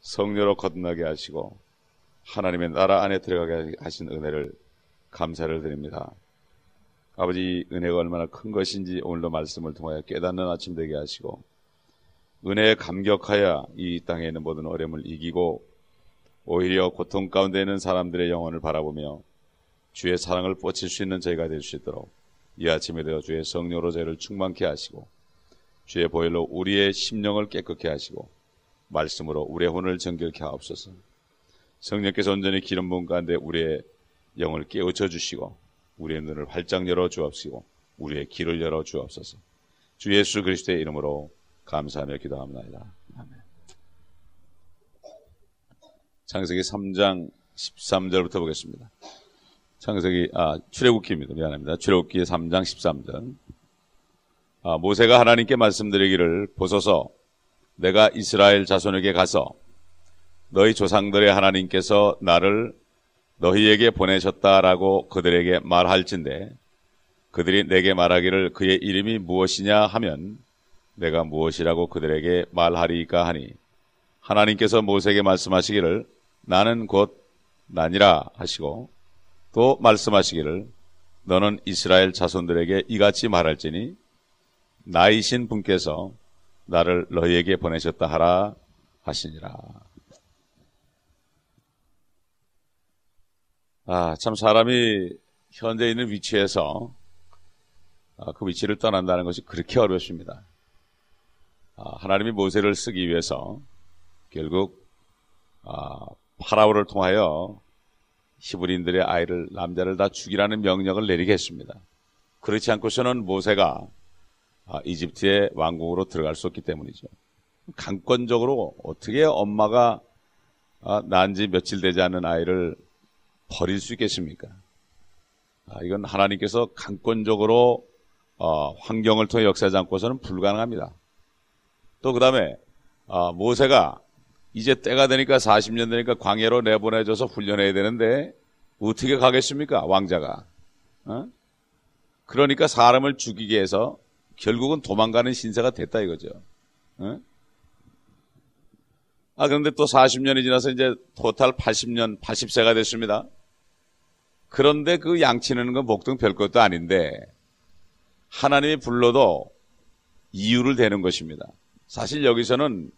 성녀로 거듭나게 하시고 하나님의 나라 안에 들어가게 하신 은혜를 감사를 드립니다. 아버지, 은혜가 얼마나 큰 것인지 오늘도 말씀을 통하여 깨닫는 아침 되게 하시고 은혜에 감격하여 이 땅에 있는 모든 어려움을 이기고 오히려 고통 가운데 있는 사람들의 영혼을 바라보며 주의 사랑을 뻗칠 수 있는 저희가 될 수 있도록 이 아침에도 주의 성령으로 저희를 충만케 하시고 주의 보혈로 우리의 심령을 깨끗게 하시고 말씀으로 우리의 혼을 정결케 하옵소서. 성령께서 온전히 기름 부은 가운데 우리의 영을 깨우쳐 주시고 우리의 눈을 활짝 열어 주옵시고 우리의 귀를 열어 주옵소서. 주 예수 그리스도의 이름으로 감사하며 기도합니다. 아멘. 창세기 3장 13절부터 보겠습니다. 출애굽기입니다. 미안합니다. 출애굽기 3장 13절. 모세가 하나님께 말씀드리기를 보소서 내가 이스라엘 자손에게 가서 너희 조상들의 하나님께서 나를 너희에게 보내셨다라고 그들에게 말할진대 그들이 내게 말하기를 그의 이름이 무엇이냐 하면 내가 무엇이라고 그들에게 말하리까 하니 하나님께서 모세에게 말씀하시기를 나는 곧 나니라 하시고 또 말씀하시기를 너는 이스라엘 자손들에게 이같이 말할지니 나이신 분께서 나를 너희에게 보내셨다 하라 하시니라. 참 사람이 현재 있는 위치에서 그 위치를 떠난다는 것이 그렇게 어렵습니다. 하나님이 모세를 쓰기 위해서 결국 파라오를 통하여 히브리인들의 아이를 남자를 다 죽이라는 명령을 내리게 했습니다. 그렇지 않고서는 모세가 이집트의 왕국으로 들어갈 수 없기 때문이죠. 강권적으로 어떻게 엄마가 낳은 지 며칠 되지 않은 아이를 버릴 수 있겠습니까? 이건 하나님께서 강권적으로 환경을 통해 역사하지 않고서는 불가능합니다. 또 그 다음에 모세가 이제 때가 되니까 40년 되니까 광야로 내보내줘서 훈련해야 되는데 어떻게 가겠습니까? 왕자가. 그러니까 사람을 죽이게 해서 결국은 도망가는 신세가 됐다 이거죠. 그런데 또 40년이 지나서 이제 토탈 80년, 80세가 됐습니다. 그런데 그 양치는 건 목동 별것도 아닌데 하나님이 불러도 이유를 대는 것입니다. 사실 여기서는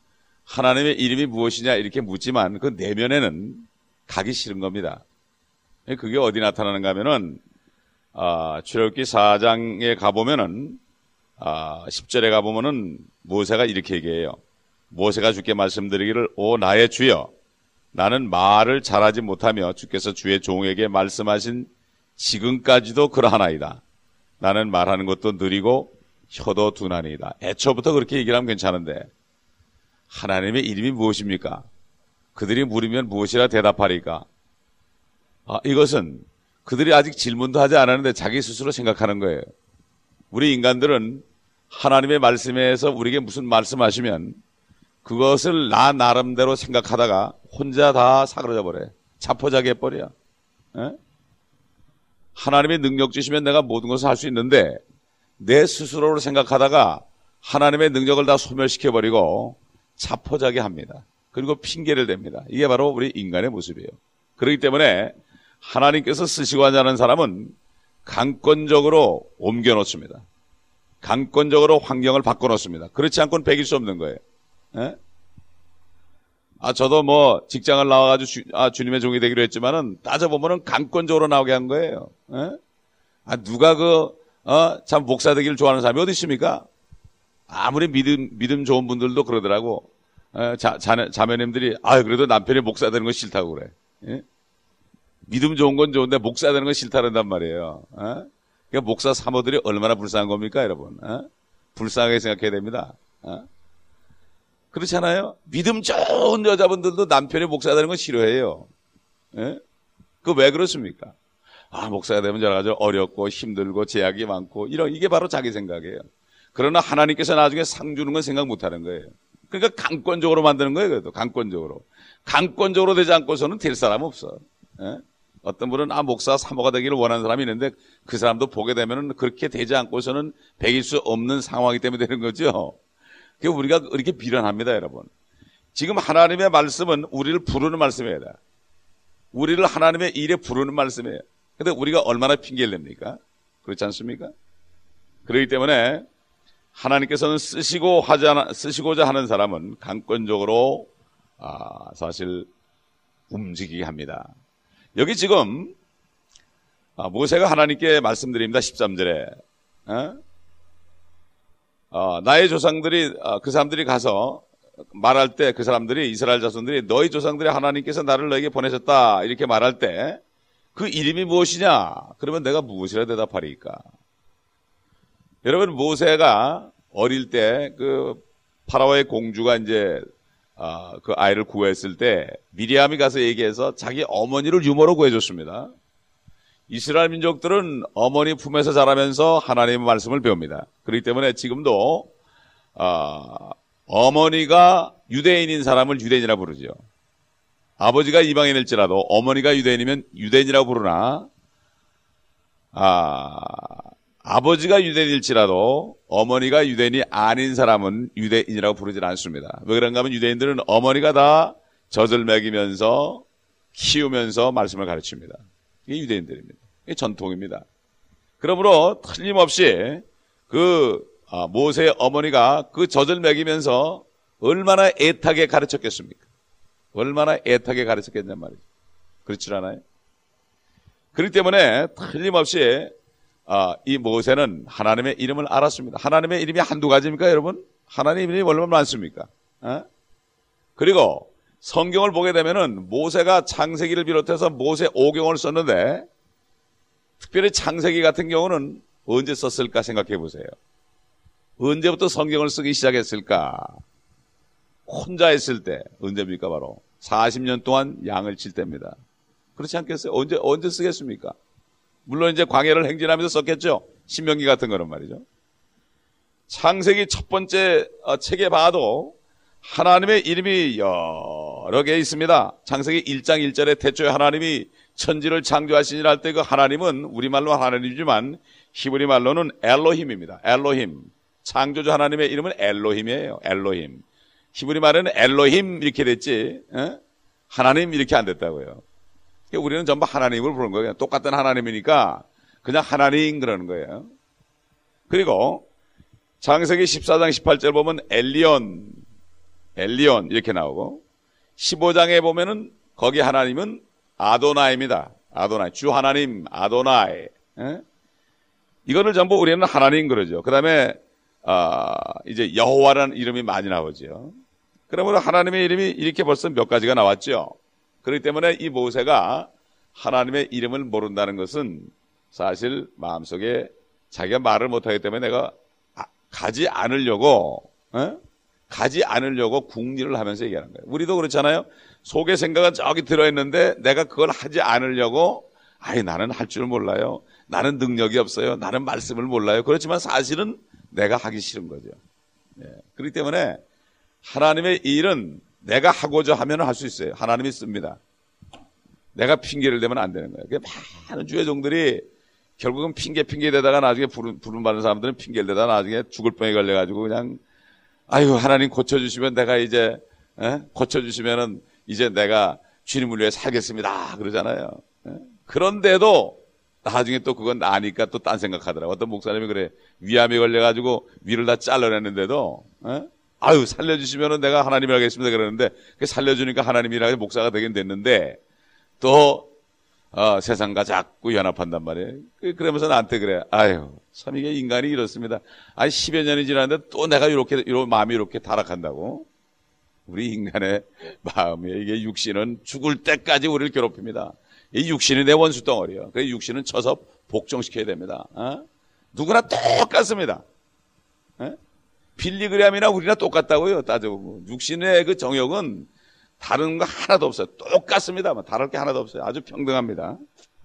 하나님의 이름이 무엇이냐 이렇게 묻지만 그 내면에는 가기 싫은 겁니다. 그게 어디 나타나는가 하면은 출애굽기 4장에 가보면은 10절에 가보면은 모세가 이렇게 얘기해요. 모세가 주께 말씀드리기를 오 나의 주여 나는 말을 잘하지 못하며 주께서 주의 종에게 말씀하신 지금까지도 그러하나이다. 나는 말하는 것도 느리고 혀도 둔하니이다. 애초부터 그렇게 얘기를 하면 괜찮은데 하나님의 이름이 무엇입니까? 그들이 물으면 무엇이라 대답하리까? 이것은 그들이 아직 질문도 하지 않았는데 자기 스스로 생각하는 거예요. 우리 인간들은 하나님의 말씀에서 우리에게 무슨 말씀하시면 그것을 나 나름대로 생각하다가 혼자 다 사그러져 버려요. 자포자기 해버려. 하나님의 능력 주시면 내가 모든 것을 할 수 있는데 내 스스로로 생각하다가 하나님의 능력을 다 소멸시켜버리고 자포자기 합니다. 그리고 핑계를 댑니다. 이게 바로 우리 인간의 모습이에요. 그렇기 때문에 하나님께서 쓰시고 하자는 사람은 강권적으로 옮겨놓습니다. 강권적으로 환경을 바꿔놓습니다. 그렇지 않고는 배길 수 없는 거예요. 저도 뭐 직장을 나와가지고 주님의 종이 되기로 했지만은 따져보면은 강권적으로 나오게 한 거예요. 누가 참 목사 되기를 좋아하는 사람이 어디 있습니까? 아무리 믿음 좋은 분들도 그러더라고. 자매님들이 그래도 남편이 목사 되는 거 싫다고 그래. 믿음 좋은 건 좋은데 목사 되는 건 싫다는단 말이에요. 그러니까 목사 사모들이 얼마나 불쌍한 겁니까, 여러분? 불쌍하게 생각해야 됩니다. 그렇잖아요? 믿음 좋은 여자분들도 남편이 목사 되는 건 싫어해요. 그 왜 그렇습니까? 목사가 되면 여러 가지 어렵고 힘들고 제약이 많고 이게 바로 자기 생각이에요. 그러나 하나님께서 나중에 상 주는 건 생각 못 하는 거예요. 그러니까 강권적으로 만드는 거예요, 그래도. 강권적으로. 강권적으로 되지 않고서는 될 사람 없어. 어떤 분은 목사 사모가 되기를 원하는 사람이 있는데 그 사람도 보게 되면은 그렇게 되지 않고서는 배길 수 없는 상황이기 때문에 되는 거죠. 우리가 이렇게 비련합니다, 여러분. 지금 하나님의 말씀은 우리를 부르는 말씀이에요. 우리를 하나님의 일에 부르는 말씀이에요. 근데 우리가 얼마나 핑계를 냅니까? 그렇지 않습니까? 그렇기 때문에 하나님께서는 쓰시고자 하는 사람은 강권적으로 사실 움직이게 합니다. 여기 지금 모세가 하나님께 말씀드립니다. 13절에 나의 조상들이 그 사람들이 가서 말할 때 그 사람들이 이스라엘 자손들이 너희 조상들이 하나님께서 나를 너에게 보내셨다 이렇게 말할 때 그 이름이 무엇이냐? 그러면 내가 무엇이라 대답하리까? 여러분 모세가 어릴 때 그 파라오의 공주가 이제 그 아이를 구했을 때 미리암이 가서 얘기해서 자기 어머니를 유모로 구해줬습니다. 이스라엘 민족들은 어머니 품에서 자라면서 하나님의 말씀을 배웁니다. 그렇기 때문에 지금도 어머니가 유대인인 사람을 유대인이라 부르죠. 아버지가 이방인일지라도 어머니가 유대인이면 유대인이라고 부르나 아버지가 유대인일지라도 어머니가 유대인이 아닌 사람은 유대인이라고 부르질 않습니다. 왜 그런가 하면 유대인들은 어머니가 다 젖을 먹이면서 키우면서 말씀을 가르칩니다. 이게 유대인들입니다. 이게 전통입니다. 그러므로 틀림없이 모세의 어머니가 그 젖을 먹이면서 얼마나 애타게 가르쳤겠습니까? 얼마나 애타게 가르쳤겠냔 말이죠. 그렇지 않아요? 그렇기 때문에 틀림없이 이 모세는 하나님의 이름을 알았습니다. 하나님의 이름이 한두 가지입니까, 여러분? 하나님의 이름이 얼마나 많습니까? 그리고 성경을 보게 되면은 모세가 창세기를 비롯해서 모세 오경을 썼는데 특별히 창세기 같은 경우는 언제 썼을까 생각해 보세요. 언제부터 성경을 쓰기 시작했을까? 혼자 했을 때 언제입니까? 바로 40년 동안 양을 칠 때입니다. 그렇지 않겠어요? 언제 쓰겠습니까? 물론 이제 광야를 행진하면서 썼겠죠. 신명기 같은 거는 말이죠. 창세기 첫 번째 책에 봐도 하나님의 이름이 여러 개 있습니다. 창세기 1장 1절에 태초에 하나님이 천지를 창조하시니라 할 때 그 하나님은 우리말로 하나님이지만 히브리 말로는 엘로힘입니다. 엘로힘. 창조주 하나님의 이름은 엘로힘이에요. 엘로힘. 히브리 말에는 엘로힘 이렇게 됐지 하나님 이렇게 안 됐다고요. 우리는 전부 하나님을 부르는 거예요. 똑같은 하나님이니까 그냥 하나님 그러는 거예요. 그리고 창세기 14장 18절 보면 엘리온 이렇게 나오고 15장에 보면은 거기 하나님은 아도나이입니다. 아도나이, 주 하나님 아도나이. 이거를 전부 우리는 하나님 그러죠. 그 다음에 이제 여호와라는 이름이 많이 나오죠. 그러므로 하나님의 이름이 이렇게 벌써 몇 가지가 나왔죠. 그렇기 때문에 이 모세가 하나님의 이름을 모른다는 것은 사실 마음속에 자기가 말을 못하기 때문에 내가 가지 않으려고 궁리를 하면서 얘기하는 거예요. 우리도 그렇잖아요. 속에 생각은 저기 들어있는데 내가 그걸 하지 않으려고 나는 할 줄 몰라요. 나는 능력이 없어요. 나는 말씀을 몰라요. 그렇지만 사실은 내가 하기 싫은 거죠. 그렇기 때문에 하나님의 일은 내가 하고자 하면 할 수 있어요. 하나님이 씁니다. 내가 핑계를 대면 안 되는 거예요. 많은 주의종들이 결국은 핑계 대다가 나중에 부름받는 사람들은 핑계를 대다가 나중에 죽을 병에 걸려가지고 그냥 하나님 고쳐주시면 내가 이제 고쳐주시면은 이제 내가 주님을 위해 살겠습니다 그러잖아요. 그런데도 나중에 또 그건 아니까 또 딴 생각하더라고. 어떤 목사님이 그래, 위암에 걸려가지고 위를 다 잘라냈는데도 살려주시면은 내가 하나님이라 하겠습니다 그러는데 살려주니까 하나님이라 목사가 되긴 됐는데 또 세상과 자꾸 연합한단 말이에요. 그러면서 나한테 그래, 참 이게 인간이 이렇습니다. 10여 년이 지났는데 또 내가 이런 마음이 이렇게 타락한다고. 우리 인간의 마음이, 이게 육신은 죽을 때까지 우리를 괴롭힙니다. 이 육신이 내 원수 덩어리예요. 그래서 육신은 쳐서 복종시켜야 됩니다. 누구나 똑같습니다. 빌리그램이나 우리나 똑같다고요. 따져보면 육신의 그 정욕은 다른 거 하나도 없어요. 똑같습니다. 다를 게 하나도 없어요. 아주 평등합니다.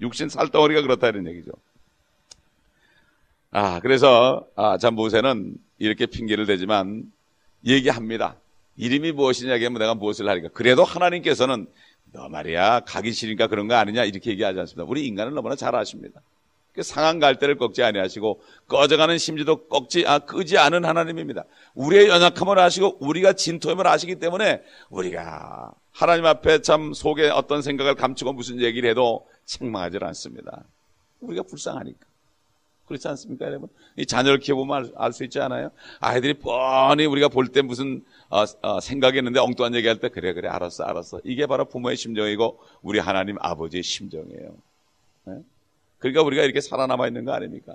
육신 살덩어리가 그렇다 이런 얘기죠. 그래서 참 모세는 이렇게 핑계를 대지만 얘기합니다. 이름이 무엇이냐 하면 내가 무엇을 하리까. 그래도 하나님께서는 너 말이야 가기 싫으니까 그런 거 아니냐 이렇게 얘기하지 않습니다. 우리 인간은 너무나 잘 아십니다. 상한 갈대를 꺾지 아니하시고 꺼져가는 심지도 끄지 않은 하나님입니다. 우리의 연약함을 아시고 우리가 진토임을 아시기 때문에 우리가 하나님 앞에 참 속에 어떤 생각을 감추고 무슨 얘기를 해도 책망하지 않습니다. 우리가 불쌍하니까. 그렇지 않습니까, 여러분? 이 자녀를 키워보면 알 수 있지 않아요? 아이들이 뻔히 우리가 볼 때 무슨 생각이 있는데 엉뚱한 얘기할 때 그래 알았어. 이게 바로 부모의 심정이고 우리 하나님 아버지의 심정이에요. 네? 그러니까 우리가 이렇게 살아남아 있는 거 아닙니까?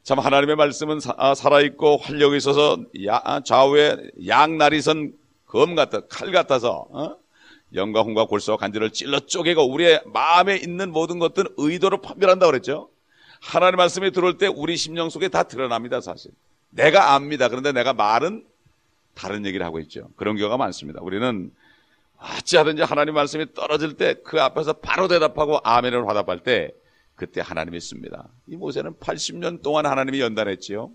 참 하나님의 말씀은 살아있고 활력이 있어서 좌우에 양날이 선 검 같아 칼 같아서 영과 혼과 골수와 간질을 찔러 쪼개고 우리의 마음에 있는 모든 것들은 의도로 판별한다고 그랬죠. 하나님 말씀이 들어올 때 우리 심령 속에 다 드러납니다. 사실 내가 압니다. 그런데 내가 말은 다른 얘기를 하고 있죠. 그런 경우가 많습니다. 우리는 어찌하든지 하나님 말씀이 떨어질 때 그 앞에서 바로 대답하고 아멘으로 화답할 때 그때 하나님이 있습니다. 이 모세는 80년 동안 하나님이 연단했지요.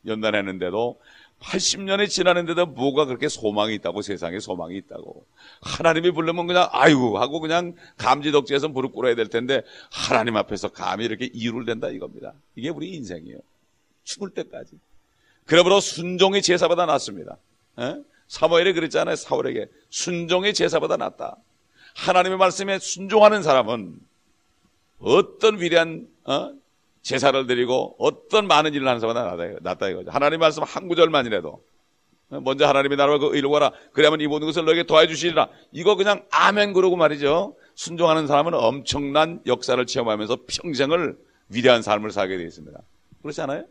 연단했는데도 80년이 지났는데도 뭐가 그렇게 소망이 있다고, 세상에 소망이 있다고. 하나님이 부르면 그냥 아이고 하고 그냥 감지덕지에서 무릎 꿇어야 될 텐데 하나님 앞에서 감히 이렇게 이루를 댄다 이겁니다. 이게 우리 인생이에요. 죽을 때까지. 그러므로 순종의 제사보다 낫습니다. 사무엘이 그랬잖아요. 사울에게 순종의 제사보다 낫다. 하나님의 말씀에 순종하는 사람은 어떤 위대한 제사를 드리고 어떤 많은 일을 하는 사람보다 낫다 이거죠. 하나님 말씀 한 구절만이라도 먼저 하나님의 나라와 그 의를 구하라. 그러면 이 모든 것을 너에게 더해 주시리라. 이거 그냥 아멘 그러고 말이죠. 순종하는 사람은 엄청난 역사를 체험하면서 평생을 위대한 삶을 살게 되어 있습니다. 그렇지 않아요?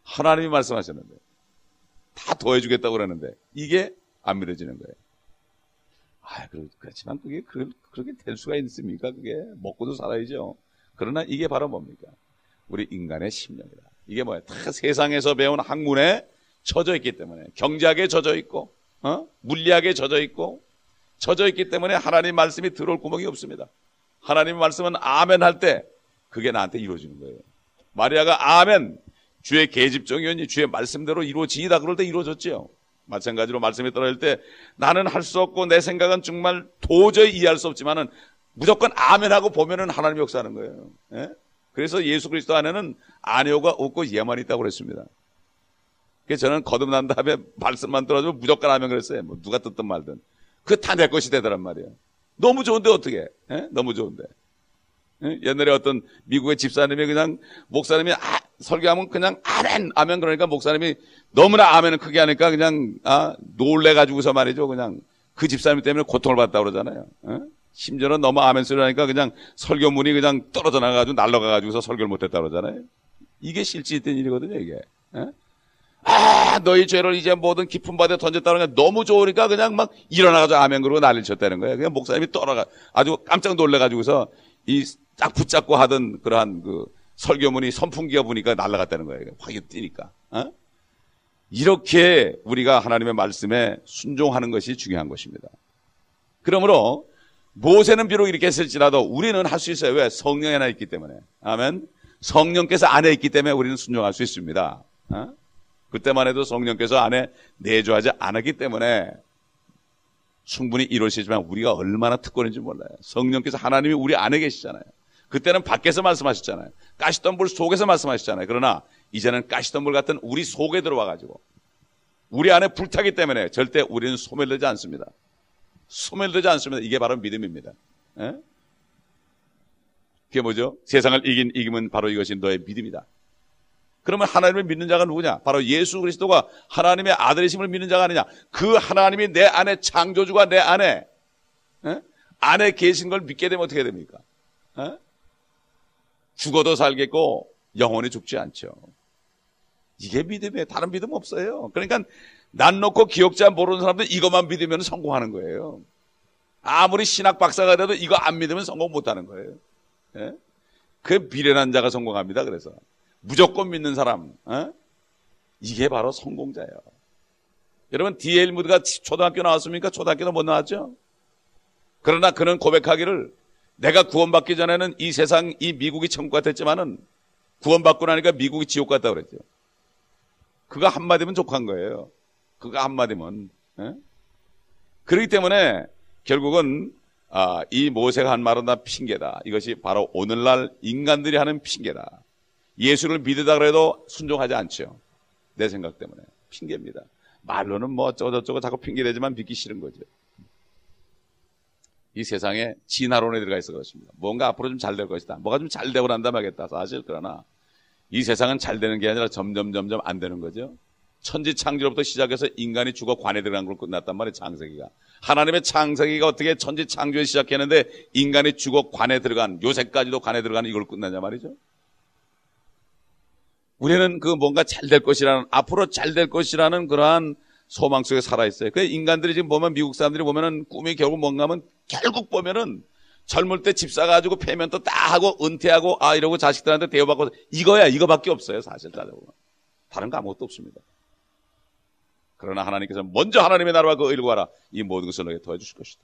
하나님이 말씀하셨는데 다 더해 주겠다고 그러는데 이게 안 믿어지는 거예요. 그렇지만 그게 그렇게 될 수가 있습니까? 그게 먹고도 살아야죠. 그러나 이게 바로 뭡니까? 우리 인간의 심령이다. 이게 뭐야? 다 세상에서 배운 학문에 젖어 있기 때문에, 경제학에 젖어 있고, 물리학에 젖어 있고, 젖어 있기 때문에 하나님 말씀이 들어올 구멍이 없습니다. 하나님 말씀은 아멘 할 때 그게 나한테 이루어지는 거예요. 마리아가 아멘, 주의 계집종이오니 주의 말씀대로 이루어지이다 그럴 때 이루어졌지요. 마찬가지로 말씀이 떨어질 때 나는 할 수 없고 내 생각은 정말 도저히 이해할 수 없지만은 무조건 아멘하고 보면은 하나님이 역사하는 거예요. 예? 그래서 예수 그리스도 안에는 아니오가 없고 예만 있다고 그랬습니다. 그래서 저는 거듭난 다음에 말씀만 들어주면 무조건 아멘 그랬어요. 뭐 누가 듣든 말든. 그거 다 내 것이 되더란 말이에요. 너무 좋은데 어떻게? 예? 너무 좋은데. 예? 옛날에 어떤 미국의 집사님이 그냥 목사님이 설교하면 그냥 아멘 그러니까 목사님이 너무나 아멘을 크게 하니까 그냥 놀래가지고서 말이죠. 그냥 그 집사님 때문에 고통을 받았다고 그러잖아요. 예? 심지어는 너무 아멘 소리 하니까 그냥 설교문이 그냥 떨어져 나가가지고 날아가가지고서 설교를 못했다고 그러잖아요. 이게 실제 있던 일이거든요, 이게. 예? 너희 죄를 이제 모든 깊은 바다에 던졌다는 게 너무 좋으니까 그냥 막 일어나가지고 아멘 그러고 난리를 쳤다는 거예요. 그냥 목사님이 아주 깜짝 놀래가지고서 이 딱 붙잡고 하던 그러한 그 설교문이 선풍기가 부니까 날아갔다는 거예요. 확 뛰니까. 이렇게 우리가 하나님의 말씀에 순종하는 것이 중요한 것입니다. 그러므로 모세는 비록 이렇게 했을지라도 우리는 할 수 있어요. 왜? 성령이 안에 있기 때문에. 아멘. 성령께서 안에 있기 때문에 우리는 순종할 수 있습니다. 그때만 해도 성령께서 안에 내주하지 않았기 때문에 충분히 이룰 수 있지만 우리가 얼마나 특권인지 몰라요. 성령께서 하나님이 우리 안에 계시잖아요. 그때는 밖에서 말씀하셨잖아요. 가시덤불 속에서 말씀하셨잖아요. 그러나 이제는 가시덤불 같은 우리 속에 들어와가지고 우리 안에 불타기 때문에 절대 우리는 소멸되지 않습니다. 소멸되지 않습니다. 이게 바로 믿음입니다. 예? 그게 뭐죠? 세상을 이기면 바로 이것이 너의 믿음이다. 그러면 하나님을 믿는 자가 누구냐? 바로 예수 그리스도가 하나님의 아들이심을 믿는 자가 아니냐? 그 하나님이 내 안에 창조주가 내 안에 안에 계신 걸 믿게 되면 어떻게 됩니까? 죽어도 살겠고 영원히 죽지 않죠. 이게 믿음이에요. 다른 믿음 없어요. 그러니까 난 놓고 기억자 모르는 사람들 이것만 믿으면 성공하는 거예요. 아무리 신학 박사가 돼도 이거 안 믿으면 성공 못하는 거예요. 예? 그 비련한 자가 성공합니다. 그래서 무조건 믿는 사람, 이게 바로 성공자예요. 여러분 D.L. 무드가 초등학교 나왔습니까? 초등학교도 못 나왔죠. 그러나 그는 고백하기를 내가 구원받기 전에는 이 세상, 이 미국이 천국 같았지만은 구원받고 나니까 미국이 지옥 같다고 그랬죠. 그가 한마디면 족한 거예요. 그가 한마디면. 그렇기 때문에 결국은 이 모세가 한 말은 다 핑계다. 이것이 바로 오늘날 인간들이 하는 핑계다. 예수를 믿으다 그래도 순종하지 않죠. 내 생각 때문에. 핑계입니다. 말로는 뭐 어쩌고저쩌고 자꾸 핑계대지만 믿기 싫은 거죠. 이 세상에 진화론에 들어가 있어 그렇습니다. 뭔가 앞으로 좀 잘 될 것이다. 뭐가 좀 잘 되고 난다면 하겠다. 사실 그러나 이 세상은 잘 되는 게 아니라 점점 안 되는 거죠. 천지 창조로부터 시작해서 인간이 죽어 관에 들어간 걸로 끝났단 말이에요. 창세기가. 하나님의 창세기가 어떻게 천지 창조에 시작했는데 인간이 죽어 관에 들어간, 요새까지도 관에 들어가는 이걸 끝나냐 말이죠. 우리는 그 뭔가 잘 될 것이라는, 앞으로 잘 될 것이라는 그러한 소망 속에 살아있어요. 그 인간들이 지금 보면, 미국 사람들이 보면은 꿈이 결국 뭔가 하면, 결국 보면은 젊을 때 집 사가지고 페이먼트 딱 하고 은퇴하고 이러고 자식들한테 대우받고 이거야. 이거밖에 없어요. 사실 따져보면. 다른 거 아무것도 없습니다. 그러나 하나님께서 먼저 하나님의 나라와 그 의를 구하라. 이 모든 것을 너에게 더해 주실 것이다.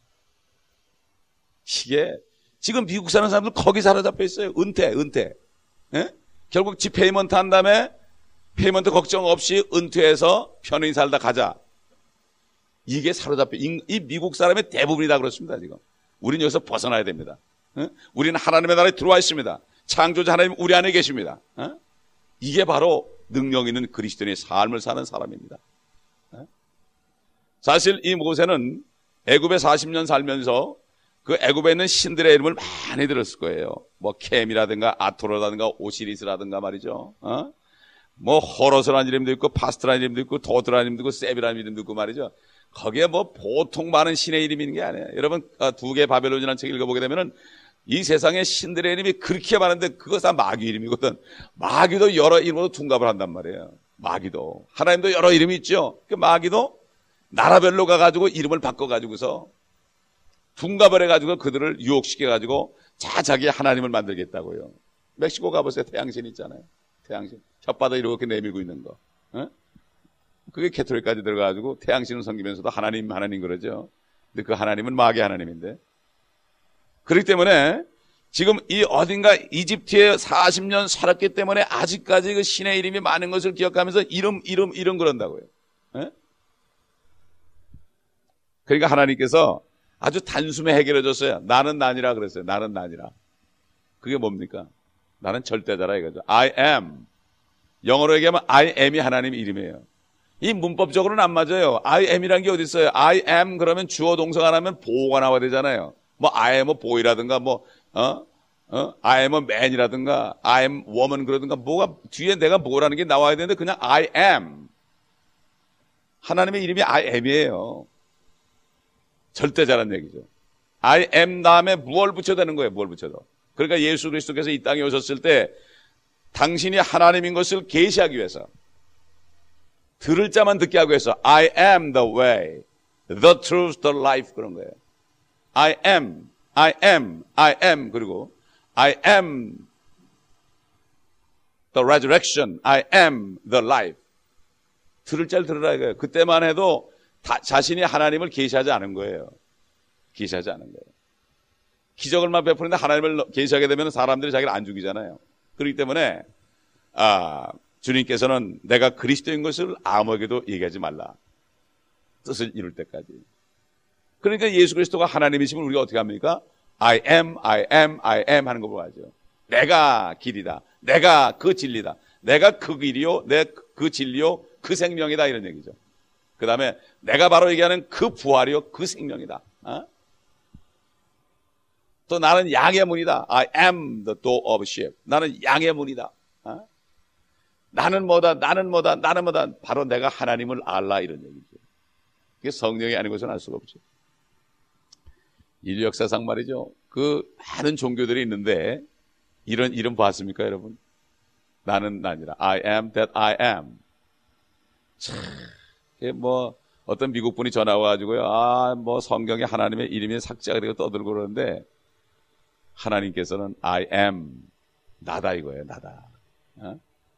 이게 지금 미국 사는 사람들 거기 사로잡혀 있어요. 은퇴. 예? 결국 집 페이먼트 한 다음에 페이먼트 걱정 없이 은퇴해서 편히 살다 가자. 이게 사로잡혀. 이 미국 사람의 대부분이 다 그렇습니다. 지금. 우리는 여기서 벗어나야 됩니다. 예? 우리는 하나님의 나라에 들어와 있습니다. 창조자 하나님 우리 안에 계십니다. 예? 이게 바로 능력 있는 그리스도인의 삶을 사는 사람입니다. 사실 이 모세는 애굽에 40년 살면서 그 애굽에 있는 신들의 이름을 많이 들었을 거예요. 뭐 캠이라든가 아토로라든가 오시리스라든가 말이죠. 뭐 호로스라는 이름도 있고 파스트라는 이름도 있고 도드라는 이름도 있고 세비라는 이름도 있고 말이죠. 거기에 뭐 보통 많은 신의 이름이 있는 게 아니에요. 여러분 두 개 바벨론이라는 책 읽어보게 되면은 이 세상에 신들의 이름이 그렇게 많은데 그거 다 마귀 이름이거든. 마귀도 여러 이름으로 둔갑을 한단 말이에요. 마귀도. 하나님도 여러 이름이 있죠. 그 마귀도 나라별로 가가지고 이름을 바꿔가지고서 둔갑을 해가지고 그들을 유혹시켜가지고 자기 하나님을 만들겠다고요. 멕시코 가보세요. 태양신 있잖아요. 태양신. 혓바닥 이렇게 내밀고 있는 거. 그게 캐톨릭까지 들어가가지고 태양신을 섬기면서도 하나님 그러죠. 근데 그 하나님은 마귀 하나님인데. 그렇기 때문에 지금 이 어딘가 이집트에 40년 살았기 때문에 아직까지 그 신의 이름이 많은 것을 기억하면서 이름 그런다고요. 그러니까 하나님께서 아주 단숨에 해결해 줬어요. 나는 나니라 그랬어요. 나는 나니라. 그게 뭡니까? 나는 절대자라 이거죠. I am. 영어로 얘기하면 I am이 하나님의 이름이에요. 이 문법적으로는 안 맞아요. I am이라는 게 어디 있어요? I am 그러면 주어 동사가 나면 보호가 나와야 되잖아요. 뭐 I am a boy라든가 I am a man이라든가 I am woman 그러든가 뭐가 뒤에 내가 뭐라는 게 나와야 되는데 그냥 I am. 하나님의 이름이 I am이에요. 절대자란 얘기죠. I am 다음에 무얼 붙여야 되는 거예요. 무얼 붙여도. 그러니까 예수 그리스도께서 이 땅에 오셨을 때 당신이 하나님인 것을 계시하기 위해서 들을 자만 듣게 하기 위해서 I am the way, the truth, the life 그런 거예요. I am 그리고 I am the resurrection, I am the life. 들을 자를 들으라 이거예요. 그때만 해도 자신이 하나님을 계시하지 않은 거예요. 계시하지 않은 거예요. 기적을만 베푸는데 하나님을 계시하게 되면 사람들이 자기를 안 죽이잖아요. 그렇기 때문에 주님께서는 내가 그리스도인 것을 아무에게도 얘기하지 말라. 뜻을 이룰 때까지. 그러니까 예수 그리스도가 하나님이심을 우리가 어떻게 합니까? I am 하는 거 보아죠. 내가 길이다. 내가 그 진리다. 내가 그 길이요. 내 그 진리요. 그 생명이다. 이런 얘기죠. 그 다음에 내가 바로 얘기하는 그 부활이요. 그 생명이다. 또 나는 양의 문이다. I am the door of sheep. 나는 양의 문이다. 나는 뭐다. 바로 내가 하나님을 알라 이런 얘기죠. 그게 성령이 아닌 것은 알 수가 없죠. 인류 역사상 말이죠. 그 많은 종교들이 있는데 이런 이름 봤습니까, 여러분? 나는 나니라. I am that I am. 참, 뭐 어떤 미국 분이 전화 와가지고요. 뭐 성경에 하나님의 이름이 삭제가 되고 떠들고 그러는데 하나님께서는 I am 나다 이거예요. 나다.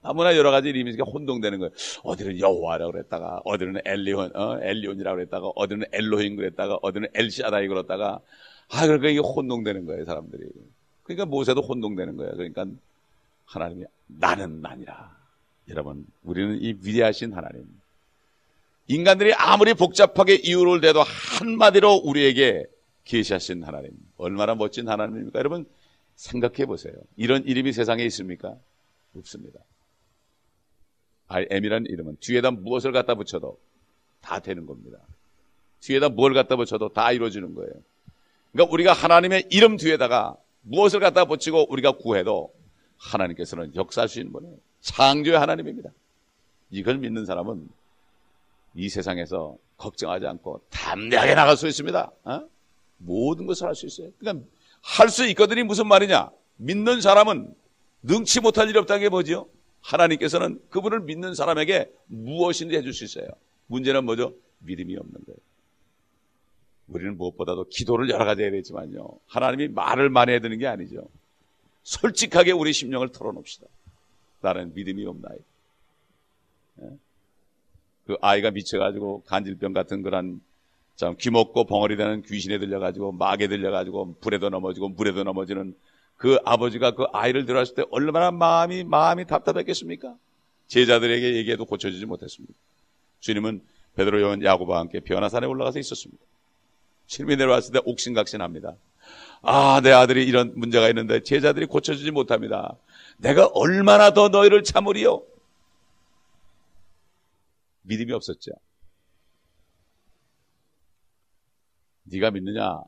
아무나 여러 가지 이름이 혼동되는 거예요. 어디는 여호와라고 그랬다가 어디는 엘리온이라고 그랬다가 어디는 엘로힘 그랬다가 어디는 엘샤다이 그랬다가 그러니까 이게 혼동되는 거예요. 사람들이. 그러니까 모세도 혼동되는 거예요. 그러니까 하나님이 나는 나니라. 여러분 우리는 이 위대하신 하나님, 인간들이 아무리 복잡하게 이유를 대도 한마디로 우리에게 계시하신 하나님, 얼마나 멋진 하나님입니까? 여러분 생각해 보세요. 이런 이름이 세상에 있습니까? 없습니다. M이라는 이름은 뒤에다 무엇을 갖다 붙여도 다 되는 겁니다. 뒤에다 뭘 갖다 붙여도 다 이루어지는 거예요. 그러니까 우리가 하나님의 이름 뒤에다가 무엇을 갖다 붙이고 우리가 구해도 하나님께서는 역사하시는 분이에요. 창조의 하나님입니다. 이걸 믿는 사람은 이 세상에서 걱정하지 않고 담대하게 나갈 수 있습니다. 모든 것을 할 수 있어요. 그러니까 할 수 있거든이 무슨 말이냐? 믿는 사람은 능치 못할 일이 없다는 게 뭐죠? 하나님께서는 그분을 믿는 사람에게 무엇인지 해줄 수 있어요. 문제는 뭐죠? 믿음이 없는 거예요. 우리는 무엇보다도 기도를 여러 가지 해야 되지만요, 하나님이 말을 많이 해야 되는 게 아니죠. 솔직하게 우리 심령을 털어놓읍시다. 나는 믿음이 없나이다. 그 아이가 미쳐가지고 간질병 같은 그런 참 귀먹고 벙어리 되는 귀신에 들려가지고 막에 들려가지고 불에도 넘어지고 물에도 넘어지는 그 아버지가 그 아이를 데려왔을 때 얼마나 마음이 답답했겠습니까? 제자들에게 얘기해도 고쳐주지 못했습니다. 주님은 베드로, 요한, 야고보와 함께 변화산에 올라가서 있었습니다. 주님이 내려왔을 때 옥신각신합니다. 내 아들이 이런 문제가 있는데 제자들이 고쳐주지 못합니다. 내가 얼마나 더 너희를 참으리요? 믿음이 없었죠. 네가 믿느냐?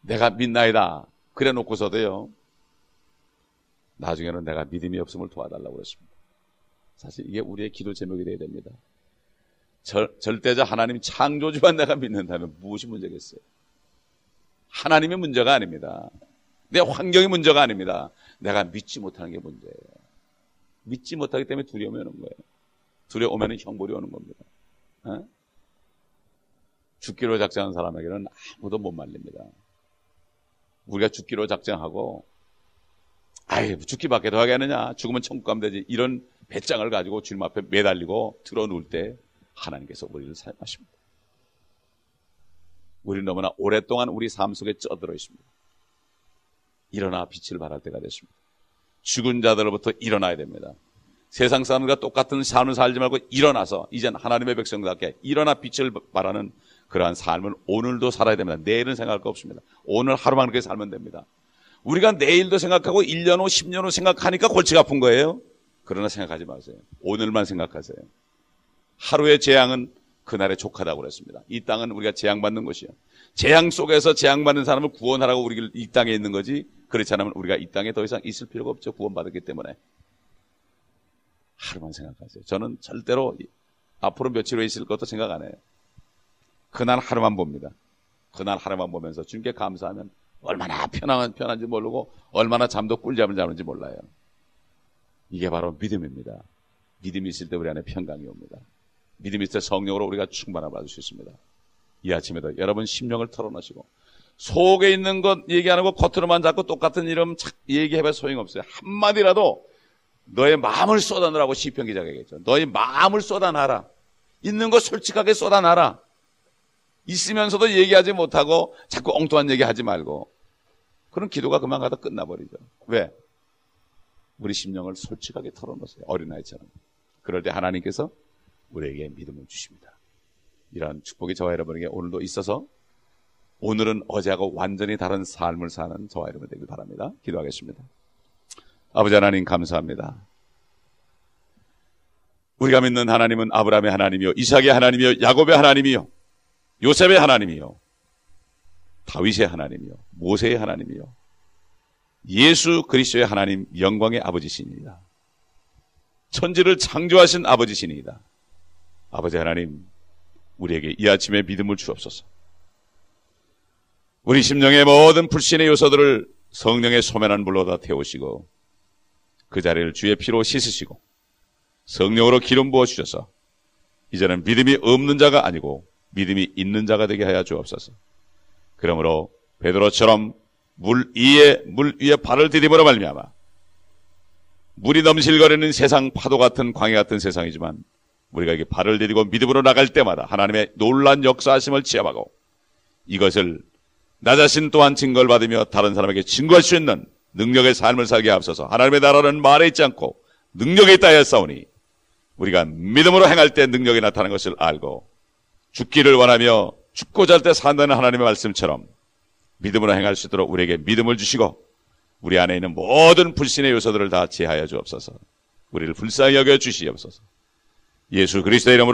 내가 믿나이다. 그래 놓고서도요, 나중에는 내가 믿음이 없음을 도와달라고 그랬습니다. 사실 이게 우리의 기도 제목이 되어야 됩니다. 절대자 하나님 창조주만 내가 믿는다면 무엇이 문제겠어요? 하나님의 문제가 아닙니다. 내 환경의 문제가 아닙니다. 내가 믿지 못하는 게 문제예요. 믿지 못하기 때문에 두려움이 오는 거예요. 두려움에는 형벌이 오는 겁니다. 죽기로 작정한 사람에게는 아무도 못 말립니다. 우리가 죽기로 작정하고 죽기밖에 더 하겠느냐, 죽으면 천국 가면 되지, 이런 배짱을 가지고 주님 앞에 매달리고 들어놓을 때 하나님께서 우리를 사용하십니다. 우리는 너무나 오랫동안 우리 삶 속에 쩌들어 있습니다. 일어나 빛을 발할 때가 됐습니다. 죽은 자들로부터 일어나야 됩니다. 세상 사람들과 똑같은 삶을 살지 말고 일어나서 이젠 하나님의 백성답게 일어나 빛을 발하는 그러한 삶을 오늘도 살아야 됩니다. 내일은 생각할 거 없습니다. 오늘 하루만 그렇게 살면 됩니다. 우리가 내일도 생각하고 1년 후 10년 후 생각하니까 골치가 아픈 거예요. 그러나 생각하지 마세요. 오늘만 생각하세요. 하루의 재앙은 그날에 족하다고 그랬습니다. 이 땅은 우리가 재앙받는 것이요, 재앙 속에서 재앙받는 사람을 구원하라고 우리가 이 땅에 있는 거지, 그렇지 않으면 우리가 이 땅에 더 이상 있을 필요가 없죠. 구원받았기 때문에. 하루만 생각하세요. 저는 절대로 앞으로 며칠 후에 있을 것도 생각 안 해요. 그날 하루만 봅니다. 그날 하루만 보면서 주님께 감사하면 얼마나 편한지 모르고 얼마나 잠도 꿀잠을 자는지 몰라요. 이게 바로 믿음입니다. 믿음이 있을 때 우리 안에 평강이 옵니다. 믿음이 있을 때 성령으로 우리가 충만함을 받을 수 있습니다. 이 아침에도 여러분 심령을 털어놓으시고, 속에 있는 것 얘기 안 하고 겉으로만 자꾸 똑같은 이름 얘기해봐 소용없어요. 한마디라도 너의 마음을 쏟아내라고 시편 기자가 얘기했죠. 너의 마음을 쏟아놔라. 있는 거 솔직하게 쏟아놔라. 있으면서도 얘기하지 못하고 자꾸 엉뚱한 얘기하지 말고. 그런 기도가 그만 가다 끝나버리죠. 왜? 우리 심령을 솔직하게 털어놓으세요. 어린아이처럼. 그럴 때 하나님께서 우리에게 믿음을 주십니다. 이러한 축복이 저와 여러분에게 오늘도 있어서 오늘은 어제하고 완전히 다른 삶을 사는 저와 여러분 되길 바랍니다. 기도하겠습니다. 아버지 하나님 감사합니다. 우리가 믿는 하나님은 아브라함의 하나님이요, 이삭의 하나님이요, 야곱의 하나님이요, 요셉의 하나님이요, 다윗의 하나님이요, 모세의 하나님이요, 예수 그리스도의 하나님, 영광의 아버지시니이다. 천지를 창조하신 아버지시니이다. 아버지 하나님, 우리에게 이 아침에 믿음을 주옵소서. 우리 심령의 모든 불신의 요소들을 성령의 소면한 물로 다 태우시고 그 자리를 주의 피로 씻으시고 성령으로 기름 부어주셔서 이제는 믿음이 없는 자가 아니고 믿음이 있는 자가 되게 하여 주옵소서. 그러므로 베드로처럼 물 위에 발을 디디므로 말미암아 물이 넘실거리는 세상, 파도 같은 광야 같은 세상이지만 우리가 이게 발을 디디고 믿음으로 나갈 때마다 하나님의 놀라운 역사하심을 체험하고 이것을 나 자신 또한 증거를 받으며 다른 사람에게 증거할 수 있는 능력의 삶을 살게 하옵소서. 하나님의 나라는 말에 있지 않고 능력에 있다 하였사오니 우리가 믿음으로 행할 때 능력이 나타나는 것을 알고 죽기를 원하며 죽고자 할 때 산다는 하나님의 말씀처럼 믿음으로 행할 수 있도록 우리에게 믿음을 주시고 우리 안에 있는 모든 불신의 요소들을 다 제하여 주옵소서. 우리를 불쌍히 여겨 주시옵소서. 예수 그리스도의 이름으로